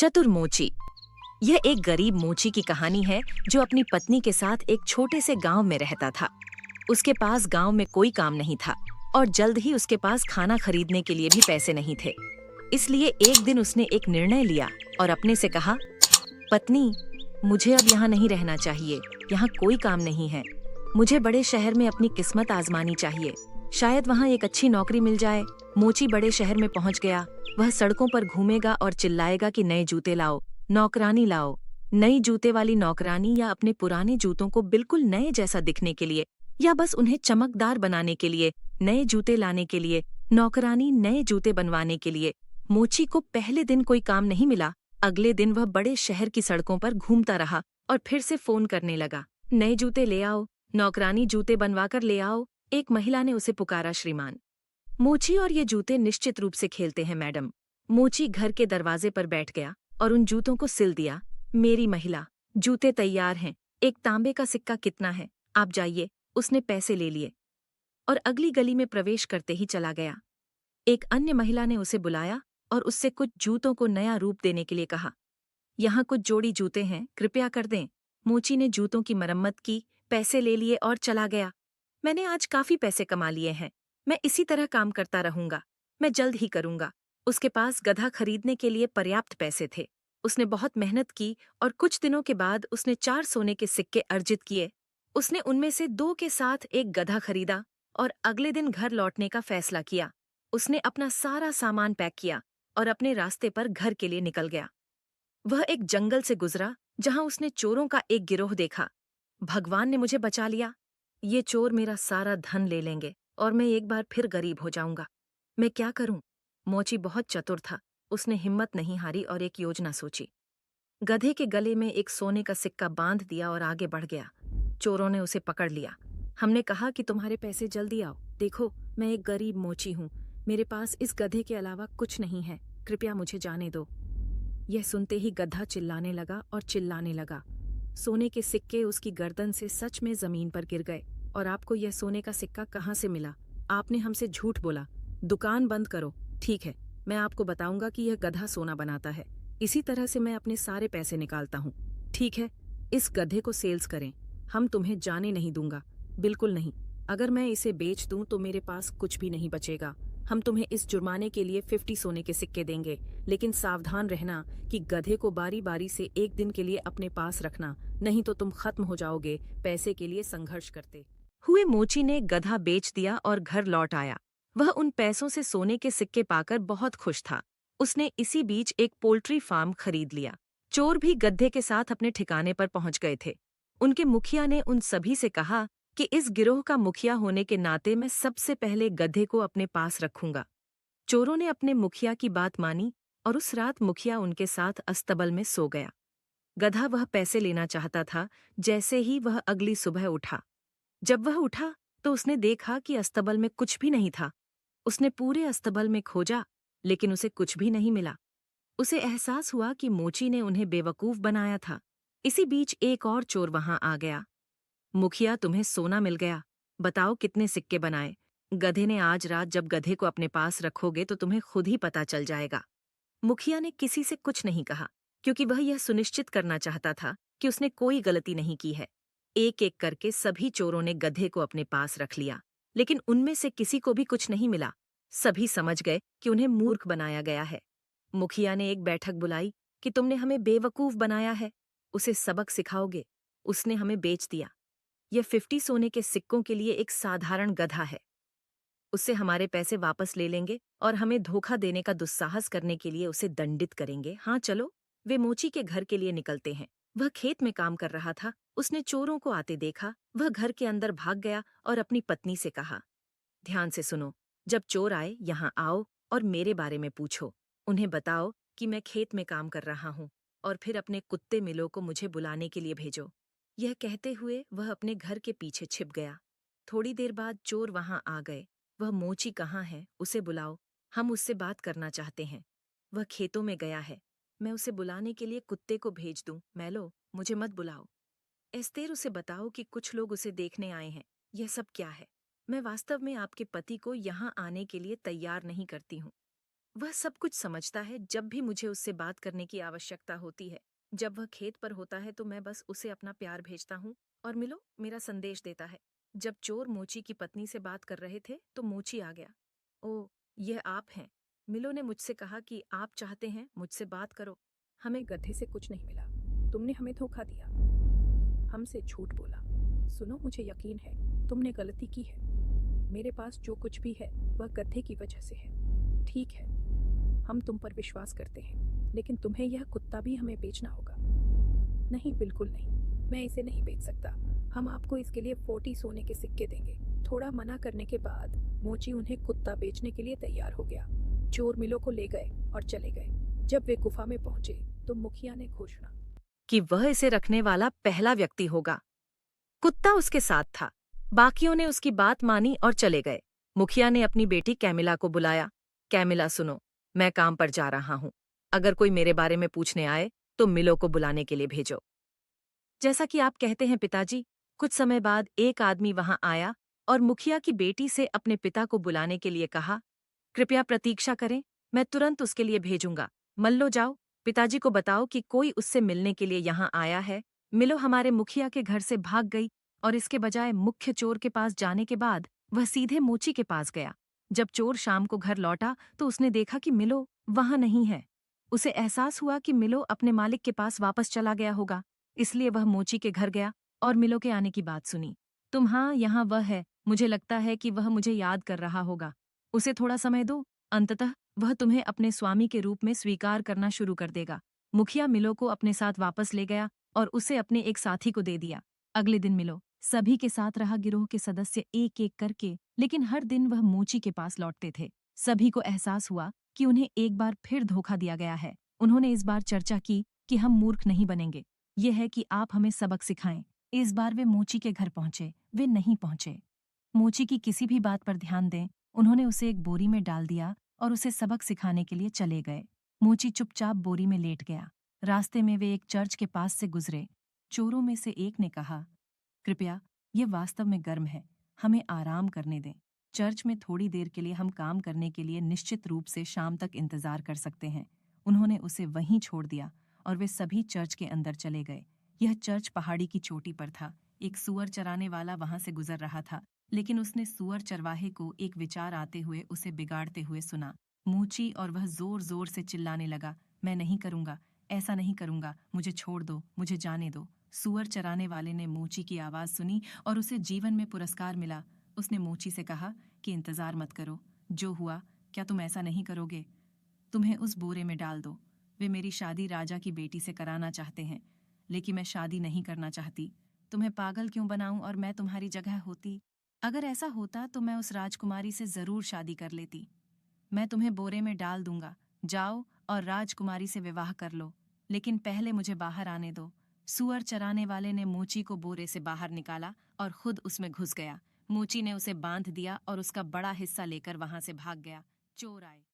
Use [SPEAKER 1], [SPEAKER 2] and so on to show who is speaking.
[SPEAKER 1] चतुर मोची। यह एक गरीब मोची की कहानी है जो अपनी पत्नी के साथ एक छोटे से गांव में रहता था। उसके पास गांव में कोई काम नहीं था और जल्द ही उसके पास खाना खरीदने के लिए भी पैसे नहीं थे। इसलिए एक दिन उसने एक निर्णय लिया और अपने से कहा, पत्नी, मुझे अब यहाँ नहीं रहना चाहिए। यहाँ कोई काम नहीं है। मुझे बड़े शहर में अपनी किस्मत आजमानी चाहिए। शायद वहाँ एक अच्छी नौकरी मिल जाए। मोची बड़े शहर में पहुँच गया। वह सड़कों पर घूमेगा और चिल्लाएगा कि नए जूते लाओ, नौकरानी लाओ। नई जूते वाली नौकरानी या अपने पुराने जूतों को बिल्कुल नए जैसा दिखने के लिए या बस उन्हें चमकदार बनाने के लिए, नए जूते लाने के लिए, नौकरानी नए जूते बनवाने के लिए। मोची को पहले दिन कोई काम नहीं मिला। अगले दिन वह बड़े शहर की सड़कों पर घूमता रहा और फिर से फोन करने लगा, नए जूते ले आओ, नौकरानी जूते बनवाकर ले आओ। एक महिला ने उसे पुकारा, श्रीमान, मोची और ये जूते निश्चित रूप से खेलते हैं मैडम। मोची घर के दरवाजे पर बैठ गया और उन जूतों को सिल दिया। मेरी महिला, जूते तैयार हैं। एक तांबे का सिक्का कितना है, आप जाइए। उसने पैसे ले लिए और अगली गली में प्रवेश करते ही चला गया। एक अन्य महिला ने उसे बुलाया और उससे कुछ जूतों को नया रूप देने के लिए कहा। यहाँ कुछ जोड़ी जूते हैं, कृपया कर दें। मोची ने जूतों की मरम्मत की, पैसे ले लिए और चला गया। मैंने आज काफी पैसे कमा लिए हैं। मैं इसी तरह काम करता रहूंगा। मैं जल्द ही करूंगा। उसके पास गधा खरीदने के लिए पर्याप्त पैसे थे। उसने बहुत मेहनत की और कुछ दिनों के बाद उसने 4 सोने के सिक्के अर्जित किए। उसने उनमें से 2 के साथ एक गधा खरीदा और अगले दिन घर लौटने का फैसला किया। उसने अपना सारा सामान पैक किया और अपने रास्ते पर घर के लिए निकल गया। वह एक जंगल से गुजरा जहां उसने चोरों का एक गिरोह देखा। भगवान ने मुझे बचा लिया। ये चोर मेरा सारा धन ले लेंगे और मैं एक बार फिर गरीब हो जाऊंगा। मैं क्या करूं? मोची बहुत चतुर था। उसने हिम्मत नहीं हारी और एक योजना सोची। गधे के गले में एक सोने का सिक्का बांध दिया और आगे बढ़ गया। चोरों ने उसे पकड़ लिया। हमने कहा कि तुम्हारे पैसे जल्दी आओ। देखो, मैं एक गरीब मोची हूँ। मेरे पास इस गधे के अलावा कुछ नहीं है। कृपया मुझे जाने दो। यह सुनते ही गधा चिल्लाने लगा और चिल्लाने लगा। सोने के सिक्के उसकी गर्दन से सच में जमीन पर गिर गए। और आपको यह सोने का सिक्का कहाँ से मिला? आपने हमसे झूठ बोला। दुकान बंद करो। ठीक है, मैं आपको बताऊंगा कि यह गधा सोना बनाता है। इसी तरह से मैं अपने सारे पैसे निकालता हूँ। ठीक है, इस गधे को सेल्स करें। हम तुम्हें जाने नहीं दूंगा, बिल्कुल नहीं। अगर मैं इसे बेच दूं तो मेरे पास कुछ भी नहीं बचेगा। हम तुम्हें इस जुर्माने के लिए 50 सोने के सिक्के देंगे, लेकिन सावधान रहना कि गधे को बारी बारी से एक दिन के लिए अपने पास रखना, नहीं तो तुम खत्म हो जाओगे पैसे के लिए संघर्ष करते हुए। मोची ने गधा बेच दिया और घर लौट आया। वह उन पैसों से सोने के सिक्के पाकर बहुत खुश था। उसने इसी बीच एक पोल्ट्री फार्म खरीद लिया। चोर भी गधे के साथ अपने ठिकाने पर पहुंच गए थे। उनके मुखिया ने उन सभी से कहा कि इस गिरोह का मुखिया होने के नाते मैं सबसे पहले गधे को अपने पास रखूंगा। चोरों ने अपने मुखिया की बात मानी और उस रात मुखिया उनके साथ अस्तबल में सो गया। गधा वह पैसे लेना चाहता था। जैसे ही वह अगली सुबह उठा, जब वह उठा तो उसने देखा कि अस्तबल में कुछ भी नहीं था। उसने पूरे अस्तबल में खोजा, लेकिन उसे कुछ भी नहीं मिला। उसे एहसास हुआ कि मोची ने उन्हें बेवकूफ बनाया था। इसी बीच एक और चोर वहां आ गया। मुखिया, तुम्हें सोना मिल गया। बताओ कितने सिक्के बनाए? गधे ने, आज रात जब गधे को अपने पास रखोगे तो तुम्हें खुद ही पता चल जाएगा। मुखिया ने किसी से कुछ नहीं कहा, क्योंकि वह यह सुनिश्चित करना चाहता था कि उसने कोई गलती नहीं की है। एक एक करके सभी चोरों ने गधे को अपने पास रख लिया, लेकिन उनमें से किसी को भी कुछ नहीं मिला। सभी समझ गए कि उन्हें मूर्ख बनाया गया है। मुखिया ने एक बैठक बुलाई कि तुमने हमें बेवकूफ बनाया है, उसे सबक सिखाओगे। उसने हमें बेच दिया। यह 50 सोने के सिक्कों के लिए एक साधारण गधा है। उससे हमारे पैसे वापस ले लेंगे और हमें धोखा देने का दुस्साहस करने के लिए उसे दंडित करेंगे। हाँ चलो। वे मोची के घर के लिए निकलते हैं। वह खेत में काम कर रहा था। उसने चोरों को आते देखा। वह घर के अंदर भाग गया और अपनी पत्नी से कहा, ध्यान से सुनो। जब चोर आए, यहाँ आओ और मेरे बारे में पूछो। उन्हें बताओ कि मैं खेत में काम कर रहा हूँ और फिर अपने कुत्ते मिलो को मुझे बुलाने के लिए भेजो। यह कहते हुए वह अपने घर के पीछे छिप गया। थोड़ी देर बाद चोर वहां आ गए। वह मोची कहाँ है? उसे बुलाओ, हम उससे बात करना चाहते हैं। वह खेतों में गया है। मैं उसे बुलाने के लिए कुत्ते को भेज दूं? मैलो, मुझे मत बुलाओ। एस्तेर, उसे बताओ कि कुछ लोग उसे देखने आए हैं। यह सब क्या है? मैं वास्तव में आपके पति को यहाँ आने के लिए तैयार नहीं करती हूँ। वह सब कुछ समझता है जब भी मुझे उससे बात करने की आवश्यकता होती है। जब वह खेत पर होता है तो मैं बस उसे अपना प्यार भेजता हूँ और मिलो मेरा संदेश देता है। जब चोर मोची की पत्नी से बात कर रहे थे तो मोची आ गया। ओह, यह आप हैं। मिलो ने मुझसे कहा कि आप चाहते हैं मुझसे बात करो।
[SPEAKER 2] हमें गधे से कुछ नहीं मिला। तुमने हमें धोखा दिया, हमसे झूठ बोला। सुनो, मुझे यकीन है तुमने गलती की है। मेरे पास जो कुछ भी है वह गधे की वजह से है। ठीक है, हम तुम पर विश्वास करते हैं, लेकिन तुम्हें यह कुत्ता भी हमें बेचना होगा। नहीं, बिल्कुल नहीं, मैं इसे नहीं बेच सकता। हम आपको इसके लिए 40 सोने के सिक्के देंगे। थोड़ा मना करने के बाद मोची उन्हें कुत्ता बेचने के लिए तैयार हो गया। चोर मिलो को ले गए और चले गए। जब वे गुफा में पहुंचे तो मुखिया ने घोषणा
[SPEAKER 1] कि वह इसे रखने वाला पहला व्यक्ति होगा। कुत्ता उसके साथ था। बाकियों ने उसकी बात मानी और चले गए। मुखिया ने अपनी बेटी कैमिला को बुलाया। कैमिला सुनो, मैं काम पर जा रहा हूँ। अगर कोई मेरे बारे में पूछने आए तो मिलो को बुलाने के लिए भेजो। जैसा कि आप कहते हैं पिताजी, कुछ समय बाद एक आदमी वहां आया और मुखिया की बेटी से अपने पिता को बुलाने के लिए कहा, कृपया प्रतीक्षा करें, मैं तुरंत उसके लिए भेजूंगा। मल्लो जाओ, पिताजी को बताओ कि कोई उससे मिलने के लिए यहाँ आया है। मिलो हमारे मुखिया के घर से भाग गई और इसके बजाय मुख्य चोर के पास जाने के बाद वह सीधे मोची के पास गया। जब चोर शाम को घर लौटा तो उसने देखा कि मिलो वहां नहीं है। उसे एहसास हुआ कि मिलो अपने मालिक के पास वापस चला गया होगा, इसलिए वह मोची के घर गया और मिलो के आने की बात सुनी। तुम हाँ, यहाँ वह है, मुझे लगता है कि वह मुझे याद कर रहा होगा। उसे थोड़ा समय दो, अंततः वह तुम्हें अपने स्वामी के रूप में स्वीकार करना शुरू कर देगा। मुखिया मिलो को अपने साथ वापस ले गया और उसे अपने एक साथी को दे दिया। अगले दिन मिलो सभी के साथ रहा, गिरोह के सदस्य एक एक करके, लेकिन हर दिन वह मोची के पास लौटते थे। सभी को एहसास हुआ कि उन्हें एक बार फिर धोखा दिया गया है। उन्होंने इस बार चर्चा की कि हम मूर्ख नहीं बनेंगे, ये है कि आप हमें सबक सिखाएं। इस बार वे मोची के घर पहुंचे, वे नहीं पहुंचे। मोची की किसी भी बात पर ध्यान दें, उन्होंने उसे एक बोरी में डाल दिया और उसे सबक सिखाने के लिए चले गए। मोची चुपचाप बोरी में लेट गया। रास्ते में वे एक चर्च के पास से गुजरे। चोरों में से एक ने कहा, कृपया, ये वास्तव में गर्म है, हमें आराम करने दें। चर्च में थोड़ी देर के लिए हम काम करने के लिए निश्चित रूप से शाम तक इंतजार कर सकते हैं। उन्होंने उसे वहीं छोड़ दिया और वे सभी चर्च के अंदर चले गए। यह चर्च पहाड़ी की चोटी पर था। एक सूअर चराने वाला वहां से गुजर रहा था, लेकिन उसने सूअर चरवाहे को एक विचार आते हुए उसे बिगाड़ते हुए सुना। मूची और वह जोर जोर से चिल्लाने लगा, मैं नहीं करूंगा, ऐसा नहीं करूंगा, मुझे छोड़ दो, मुझे जाने दो। सूअर चराने वाले ने मूची की आवाज सुनी और उसे जीवन में पुरस्कार मिला। उसने मूची से कहा कि इंतजार मत करो, जो हुआ, क्या तुम ऐसा नहीं करोगे? तुम्हें उस बोरे में डाल दो। वे मेरी शादी राजा की बेटी से कराना चाहते हैं, लेकिन मैं शादी नहीं करना चाहती। तुम्हें पागल क्यों बनाऊं और मैं तुम्हारी जगह होती? अगर ऐसा होता तो मैं उस राजकुमारी से जरूर शादी कर लेती। मैं तुम्हें बोरे में डाल दूंगा, जाओ और राजकुमारी से विवाह कर लो, लेकिन पहले मुझे बाहर आने दो। सूअर चराने वाले ने मूची को बोरे से बाहर निकाला और खुद उसमें घुस गया। मूची ने उसे बांध दिया और उसका बड़ा हिस्सा लेकर वहां से भाग गया। चोर आए।